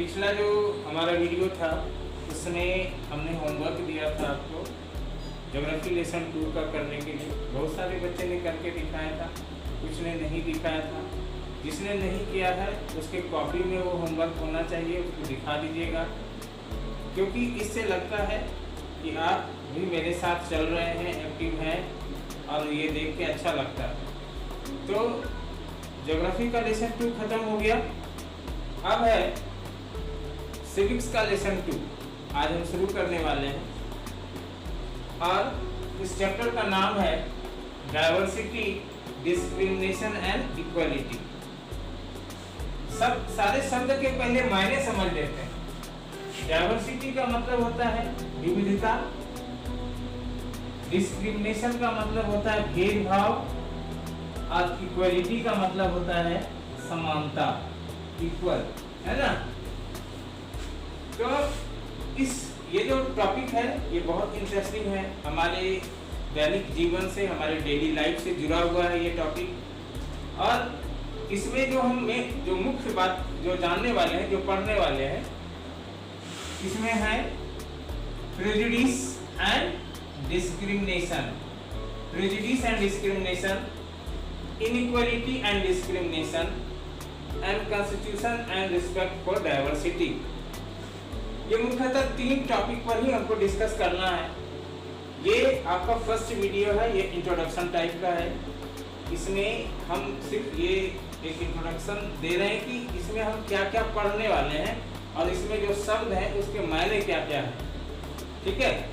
पिछला जो हमारा वीडियो था उसमें हमने होमवर्क दिया था आपको ज्योग्राफी लेसन 2 का करने के लिए। बहुत सारे बच्चे ने करके दिखाया था, कुछ ने नहीं दिखाया था। जिसने नहीं किया है उसके कॉपी में वो होमवर्क होना चाहिए, उसको दिखा दीजिएगा, क्योंकि इससे लगता है कि आप भी मेरे साथ चल रहे हैं, एक्टिव हैं, और ये देख के अच्छा लगता है। तो ज्योग्राफी का लेसन 2 खत्म हो गया। अब है सिविक्स का लेसन 2, आज हम शुरू करने वाले हैं। और इस चैप्टर का नाम है डाइवर्सिटी, डिस्क्रिमिनेशन एंड इक्वालिटी। सब सारे शब्द के पहले मायने समझ लेते हैं। डाइवर्सिटी का मतलब होता है विविधता, डिस्क्रिमिनेशन का मतलब होता है भेदभाव, और इक्वालिटी का मतलब होता है समानता, इक्वल, है ना। तो ये जो टॉपिक है ये बहुत इंटरेस्टिंग है, हमारे दैनिक जीवन से, हमारे डेली लाइफ से जुड़ा हुआ है ये टॉपिक। और इसमें जो जो मुख्य बात जो जानने वाले हैं, जो पढ़ने वाले हैं, इसमें है prejudice and discrimination, prejudice and discrimination, inequality and discrimination, and constitution and respect for diversity. ये मुख्यतः 3 टॉपिक पर ही हमको डिस्कस करना है। ये आपका फर्स्ट वीडियो है, ये इंट्रोडक्शन टाइप का है। इसमें हम सिर्फ ये एक इंट्रोडक्शन दे रहे हैं कि इसमें हम क्या क्या पढ़ने वाले हैं और इसमें जो शब्द हैं उसके मायने क्या क्या है। ठीक है,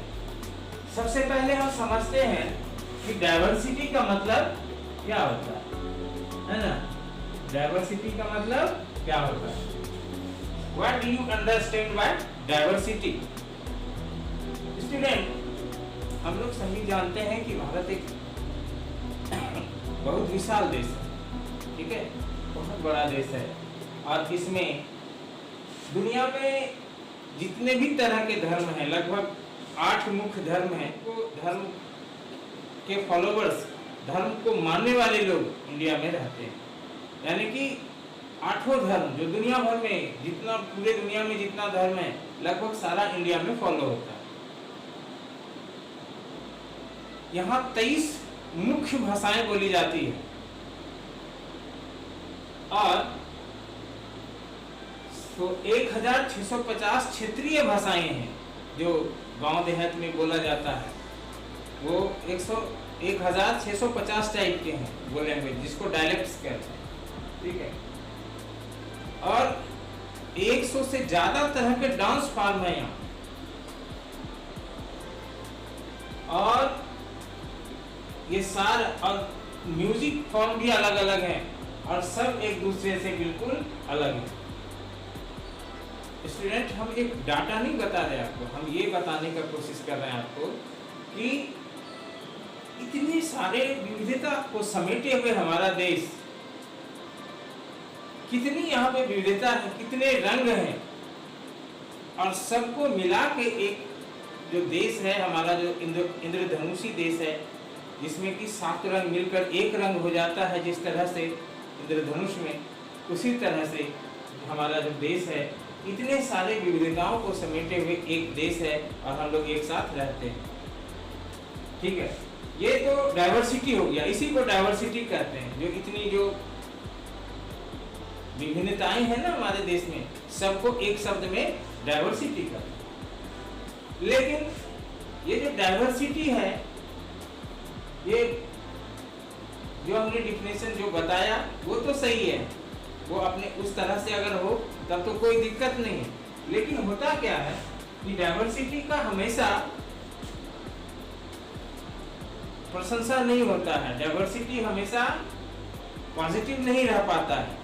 सबसे पहले हम समझते हैं कि डाइवर्सिटी का मतलब क्या होता है ना। डाइवर्सिटी का मतलब क्या होता है? What do you understand by diversity? Student, हम लोग सभी जानते हैं कि भारत एक बहुत विशाल देश है, ठीक है, बहुत बड़ा देश है। और इसमें दुनिया में जितने भी तरह के धर्म हैं, लगभग 8 मुख्य धर्म हैं। वो धर्म के फॉलोवर्स, धर्म को मानने वाले लोग इंडिया में रहते हैं। यानी कि 8 धर्म जो दुनिया भर में, जितना पूरे दुनिया में जितना धर्म है, लगभग सारा इंडिया में फॉलो होता है। यहाँ 23 मुख्य भाषाएं बोली जाती है और तो 1650 क्षेत्रीय भाषाएं हैं जो गांव देहात में बोला जाता है। वो 1650 टाइप के हैं वो लैंग्वेज, जिसको डायलेक्ट्स कहते हैं, ठीक है। और 100 से ज्यादा तरह के डांस फॉर्म है यहाँ, और ये सारे और म्यूजिक फॉर्म भी अलग अलग हैं, और सब एक दूसरे से बिल्कुल अलग है। स्टूडेंट, हम एक डाटा नहीं बता रहे आपको, हम ये बताने का कोशिश कर रहे हैं आपको कि इतनी सारे विविधता को समेटे हुए हमारा देश, कितनी यहाँ पे विविधता है, कितने रंग हैं, और सबको मिला के एक जो देश है हमारा, जो इंद्रधनुषी देश है, जिसमें कि 7 रंग मिलकर एक रंग हो जाता है। जिस तरह से इंद्रधनुष में, उसी तरह से हमारा जो देश है इतने सारे विविधताओं को समेटे हुए एक देश है, और हम लोग एक साथ रहते हैं। ठीक है, ये तो डाइवर्सिटी हो गया, इसी को डाइवर्सिटी कहते हैं। जो इतनी जो विभिन्नताएं हैं ना हमारे देश में, सबको एक शब्द में डाइवर्सिटी कहते हैं। लेकिन ये जो डाइवर्सिटी है, ये जो हमने डिफिनेशन जो बताया वो तो सही है, वो अपने उस तरह से अगर हो तब तो कोई दिक्कत नहीं है। लेकिन होता क्या है कि डाइवर्सिटी का हमेशा प्रशंसा नहीं होता है, डाइवर्सिटी हमेशा पॉजिटिव नहीं रह पाता है,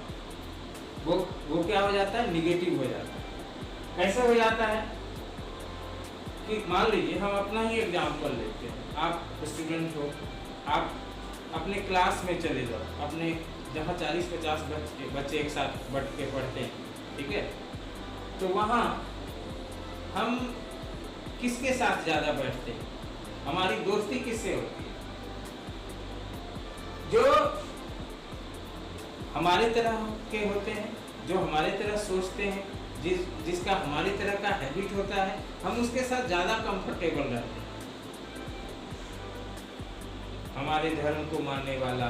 वो क्या हो जाता है, निगेटिव हो जाता है। कैसे हो जाता है कि मान लीजिए हम अपना ही एग्जाम्पल लेते हैं। आप स्टूडेंट हो, आप अपने क्लास में चले जाओ, अपने जहाँ 40-50 बच्चे एक साथ बैठ के पढ़ते हैं, ठीक है, तो वहाँ हम किसके साथ ज़्यादा बैठते हैं, हमारी दोस्ती किससे होती है? जो हमारे तरह के होते हैं, जो हमारे तरह सोचते हैं, जिसका हमारी तरह का हैबिट होता है, हम उसके साथ ज़्यादा कंफर्टेबल रहते हैं। हमारे धर्म को मानने वाला,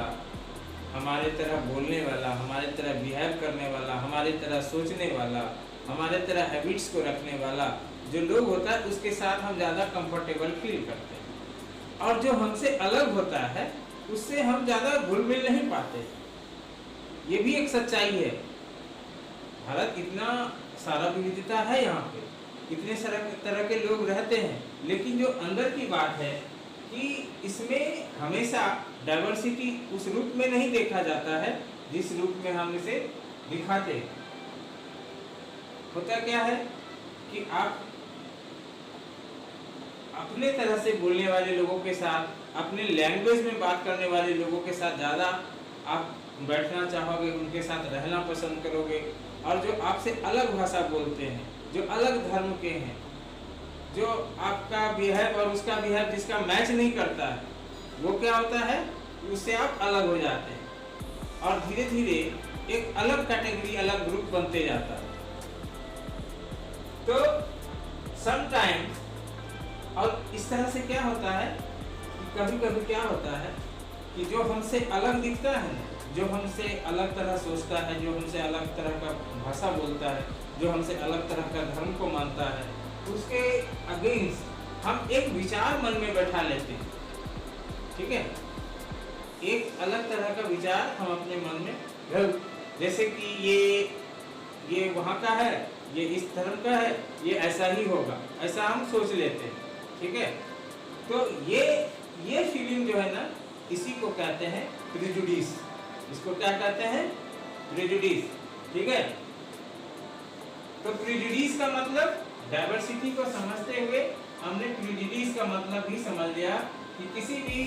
हमारे तरह बोलने वाला, हमारे तरह बिहेव करने वाला, हमारे तरह सोचने वाला, हमारे तरह हैबिट्स को रखने वाला जो लोग होता है उसके साथ हम ज़्यादा कंफर्टेबल फील करते हैं। और जो हमसे अलग होता है उससे हम ज़्यादा घुल मिल नहीं पाते। ये भी एक सच्चाई है। भारत इतना सारा विविधता है, यहाँ पे इतने सारे तरह के लोग रहते हैं, लेकिन जो अंदर की बात है कि इसमें हमेशा डाइवर्सिटी उस रूप में नहीं देखा जाता है जिस रूप में हम इसे दिखाते हैं। होता क्या है कि आप अपने तरह से बोलने वाले लोगों के साथ, अपने लैंग्वेज में बात करने वाले लोगों के साथ ज़्यादा आप बैठना चाहोगे, उनके साथ रहना पसंद करोगे। और जो आपसे अलग भाषा बोलते हैं, जो अलग धर्म के हैं, जो आपका बिहेव और उसका बिहेव जिसका मैच नहीं करता है, वो क्या होता है, उससे आप अलग हो जाते हैं और धीरे धीरे एक अलग कैटेगरी, अलग ग्रुप बनते जाता है। तो समटाइम्स, और इस तरह से क्या होता है कि कभी कभी क्या होता है कि जो हमसे अलग दिखता है, जो हमसे अलग तरह सोचता है, जो हमसे अलग तरह का भाषा बोलता है, जो हमसे अलग तरह का धर्म को मानता है, उसके अगेंस्ट हम एक विचार मन में बैठा लेते हैं। ठीक है, एक अलग तरह का विचार हम अपने मन में, जैसे कि ये वहाँ का है, ये इस धर्म का है, ये ऐसा ही होगा, ऐसा हम सोच लेते हैं। ठीक है, तो ये फीलिंग जो है ना, इसी को कहते हैं प्रेजुडिस। इसको क्या कहते हैं? प्रेजुडिस। ठीक है, तो प्रेजुडिस का मतलब, डाइवर्सिटी को समझते हुए हमने प्रेजुडिस का मतलब भी समझ लिया कि किसी भी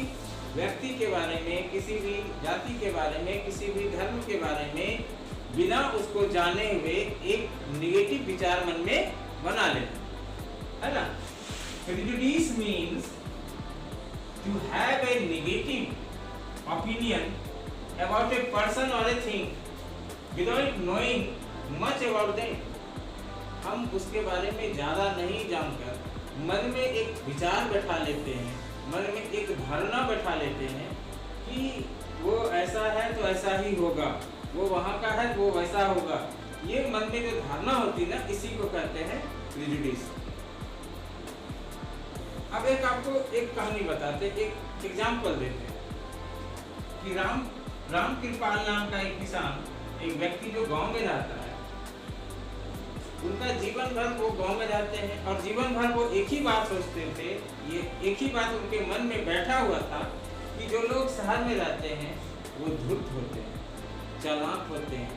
व्यक्ति के बारे में, किसी भी जाति के बारे में, किसी भी धर्म के बारे में बिना उसको जाने हुए एक नेगेटिव विचार मन में बना लेना है ना। Prejudice means to have a negative opinion about a person or a thing without knowing much about them. हम उसके बारे में ज़्यादा नहीं जानकर मन में एक विचार बैठा लेते हैं, मन में एक धारणा बैठा लेते हैं कि वो ऐसा है तो ऐसा ही होगा, वो वहाँ का है वो वैसा होगा। ये मन में जो धारणा होती है ना, इसी को कहते हैं प्रेजुडिस। अब आपको एक कहानी बताते, एक एग्जाम्पल देते हैं कि राम कृपाल नाम का एक किसान, एक व्यक्ति जो गांव में रहता है, उनका जीवन भर वो गांव में रहते हैं और जीवन भर वो एक ही बात सोचते थे, ये एक ही बात उनके मन में बैठा हुआ था कि जो लोग शहर में रहते हैं वो धूर्त होते हैं, चालाक होते हैं,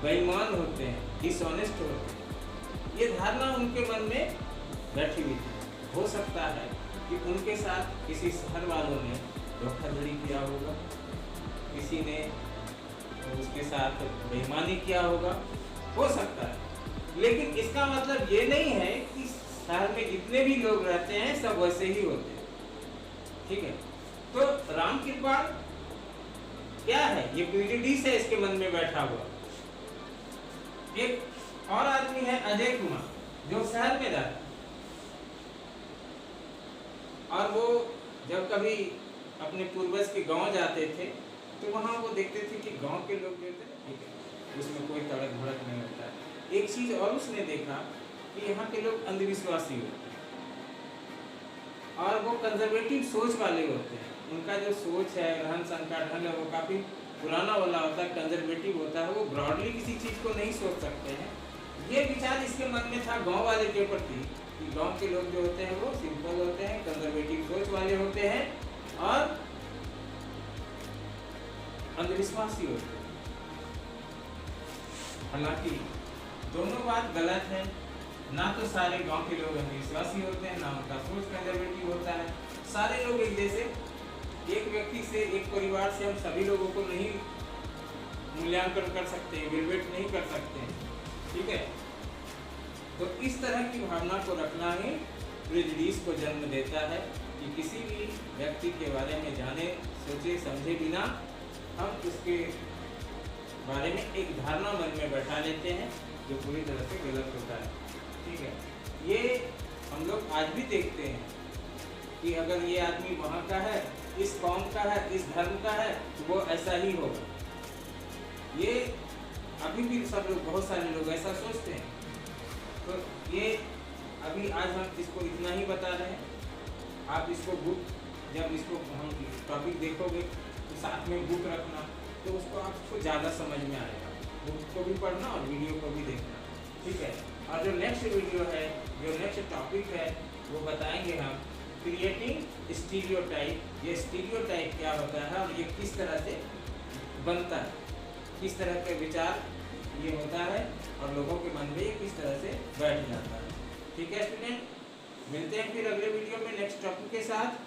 बेईमान होते हैं, डिसऑनेस्ट होते हैं। ये धारणा उनके मन में बैठी हुई थी। हो सकता है कि उनके साथ किसी शहर वालों ने धोखाधड़ी किया होगा, किसी ने उसके साथ बेईमानी किया होगा, हो सकता है। लेकिन इसका मतलब ये नहीं है कि शहर में जितने भी लोग रहते हैं सब वैसे ही होते हैं। ठीक है, तो राम कृपाल क्या है, ये प्रेजुडिस है इसके मन में बैठा हुआ। एक और आदमी है अजय कुमार, जो शहर में रहता है, और वो जब कभी अपने पूर्वज के गांव जाते थे तो वहाँ वो देखते थे कि गांव के लोग जो थे, ठीक है, उसमें कोई तड़क भड़क नहीं होता है। एक चीज और उसने देखा कि यहाँ के लोग अंधविश्वासी होते हैं और वो कंजर्वेटिव सोच वाले होते हैं। उनका जो सोच है, रहन सहन का ढंग है, वो काफी पुराना वाला होता है, कंजर्वेटिव होता है। वो ब्रॉडली किसी चीज को नहीं सोच सकते हैं। ये विचार इसके मन में था गांव वाले के प्रति कि गांव के लोग जो होते हैं वो सिंपल होते हैं, कंजर्वेटिव सोच वाले होते हैं और अंधविश्वासी होते हैं। हालांकि दोनों बात गलत है। ना तो सारे गांव के लोग अंधविश्वासी होते हैं, ना उनका सोच कंजर्वेटिव होता है। सारे लोग एक जैसे, एक व्यक्ति से, एक परिवार से हम सभी लोगों को नहीं मूल्यांकन कर सकते, इवैल्यूएट नहीं कर सकते। ठीक है, तो इस तरह की भावना को रखना ही प्रेजुडिस को जन्म देता है कि किसी भी व्यक्ति के बारे में जाने, सोचे, समझे बिना हम उसके बारे में एक धारणा मन में बैठा लेते हैं जो पूरी तरह से गलत होता है। ठीक है, ये हम लोग आज भी देखते हैं कि अगर ये आदमी वहाँ का है, इस कौम का है, इस धर्म का है, तो वो ऐसा ही होगा। ये अभी भी सब लोग, बहुत सारे लोग ऐसा सोचते हैं। तो ये अभी आज हम इसको इतना ही बता रहे हैं। आप इसको बुक, जब इसको हम टॉपिक देखोगे तो साथ में बुक रखना, तो उसको आपको ज़्यादा समझ में आएगा। बुक को भी पढ़ना और वीडियो को भी देखना। ठीक है, और जो नेक्स्ट वीडियो है, जो नेक्स्ट टॉपिक है, वो बताएंगे हम क्रिएटिंग स्टीरियोटाइप। ये स्टीरियोटाइप क्या होता है और ये किस तरह से बनता है, किस तरह के विचार ये होता है और लोगों के मन में ये किस तरह से बैठ जाता है। ठीक है स्टूडेंट, मिलते हैं फिर अगले वीडियो में नेक्स्ट टॉपिक के साथ।